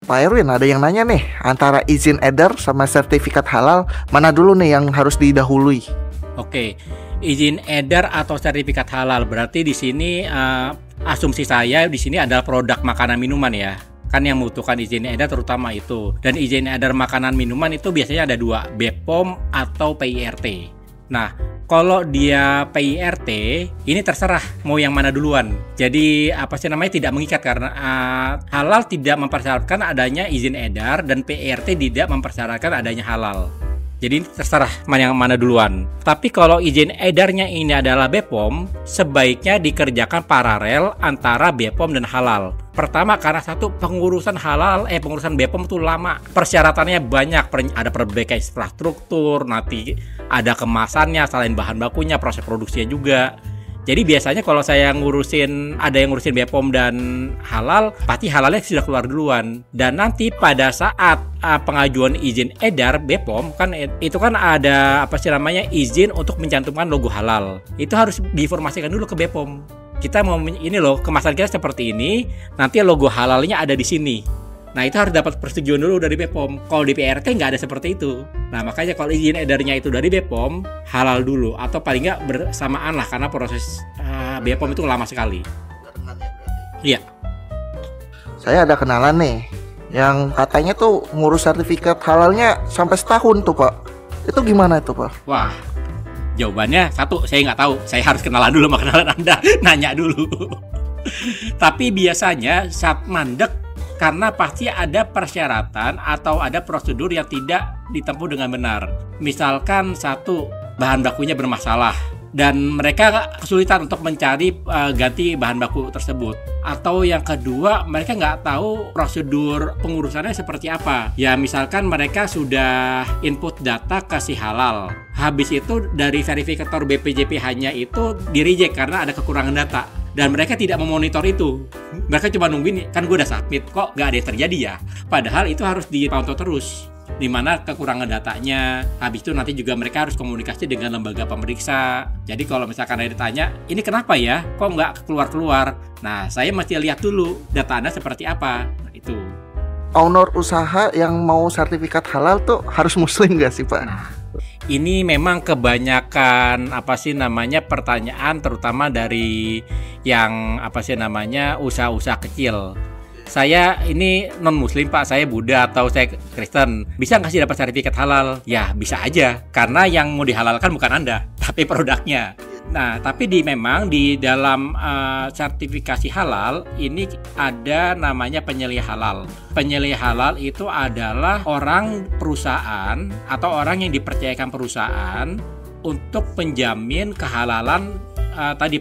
Pak Erwin, ada yang nanya nih, antara izin edar sama sertifikat halal, mana dulu nih yang harus didahului? Oke, izin edar atau sertifikat halal berarti di sini asumsi saya di sini adalah produk makanan minuman ya. Kan yang membutuhkan izin edar terutama itu. Dan izin edar makanan minuman itu biasanya ada dua, BPOM atau PIRT. Nah, kalau dia PIRT, ini terserah mau yang mana duluan. Jadi tidak mengikat karena halal tidak mempersyaratkan adanya izin edar dan PIRT tidak mempersyaratkan adanya halal. Jadi terserah yang mana duluan. Tapi kalau izin edarnya ini adalah BPOM, sebaiknya dikerjakan paralel antara BPOM dan halal. Pertama karena satu, pengurusan BPOM itu lama. Persyaratannya banyak, ada perbaikan infrastruktur, nanti ada kemasannya, selain bahan bakunya, proses produksinya juga. Jadi biasanya kalau saya ada yang ngurusin BPOM dan halal, pasti halalnya sudah keluar duluan. Dan nanti pada saat pengajuan izin edar BPOM kan itu kan ada izin untuk mencantumkan logo halal. Itu harus diinformasikan dulu ke BPOM. Kita mau ini loh, kemasan kita seperti ini, nanti logo halalnya ada di sini. Nah itu harus dapat persetujuan dulu dari BPOM. Kalau di PRT nggak ada seperti itu. Nah makanya kalau izin edarnya itu dari BPOM, halal dulu atau paling nggak bersamaan lah karena proses BPOM itu lama sekali. Iya. Saya ada kenalan nih, yang katanya tuh ngurus sertifikat halalnya sampai setahun tuh Pak. Itu gimana itu Pak? Wah, jawabannya satu, saya nggak tahu. Saya harus kenalan dulu sama kenalan Anda, nanya dulu. Tapi biasanya saat mandek, karena pasti ada persyaratan atau ada prosedur yang tidak ditempuh dengan benar. Misalkan satu, bahan bakunya bermasalah dan mereka kesulitan untuk mencari ganti bahan baku tersebut. Atau yang kedua, mereka nggak tahu prosedur pengurusannya seperti apa. Ya misalkan mereka sudah input data ke si halal. Habis itu dari verifikator BPJPH-nya itu di-reject karena ada kekurangan data. Dan mereka tidak memonitor itu. Mereka cuma nungguin, kan gue udah submit, kok gak ada yang terjadi ya. Padahal itu harus dipantau terus, dimana kekurangan datanya. Habis itu nanti juga mereka harus komunikasi dengan lembaga pemeriksa. Jadi kalau misalkan ada ditanya, ini kenapa ya, kok gak keluar-keluar. Nah saya mesti lihat dulu data Anda seperti apa. Nah, itu owner usaha yang mau sertifikat halal tuh harus muslim gak sih Pak? Ini memang kebanyakan pertanyaan terutama dari yang usaha-usaha kecil. Saya ini non muslim Pak, saya Buddha atau saya Kristen. Bisa nggak sih dapat sertifikat halal? Ya bisa aja, karena yang mau dihalalkan bukan Anda, tapi produknya. Nah, tapi memang di dalam sertifikasi halal ini ada namanya penyelih halal. Penyelih halal itu adalah perusahaan atau orang yang dipercayakan perusahaan untuk penjamin kehalalan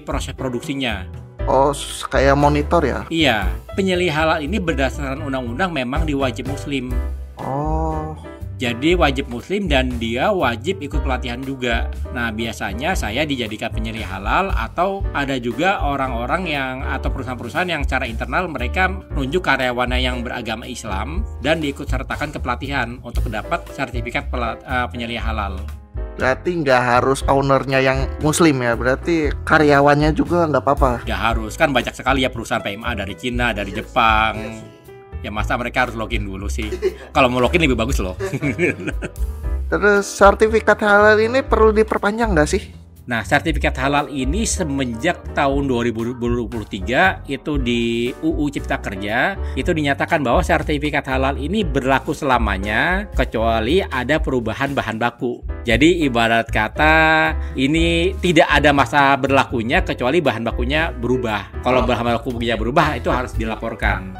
proses produksinya. Oh, kayak monitor ya? Iya, penyelih halal ini berdasarkan undang-undang memang diwajib muslim. Oh. Jadi wajib muslim dan dia wajib ikut pelatihan juga. Nah biasanya saya dijadikan penyelih halal atau ada juga orang-orang atau perusahaan-perusahaan yang secara internal mereka menunjuk karyawannya yang beragama Islam dan diikut sertakan ke pelatihan untuk dapat sertifikat penyelih halal. Berarti nggak harus ownernya yang muslim ya, berarti karyawannya juga nggak apa-apa? Nggak harus, kan banyak sekali ya perusahaan PMA dari Cina, dari Jepang. Ya masa mereka harus login dulu sih. Kalau mau login lebih bagus loh. Terus sertifikat halal ini perlu diperpanjang nggak sih? Nah, sertifikat halal ini semenjak tahun 2023 itu di UU Cipta Kerja itu dinyatakan bahwa sertifikat halal ini berlaku selamanya kecuali ada perubahan bahan baku. Jadi ibarat kata ini tidak ada masa berlakunya kecuali bahan bakunya berubah. Kalau bahan bakunya berubah itu harus dilaporkan.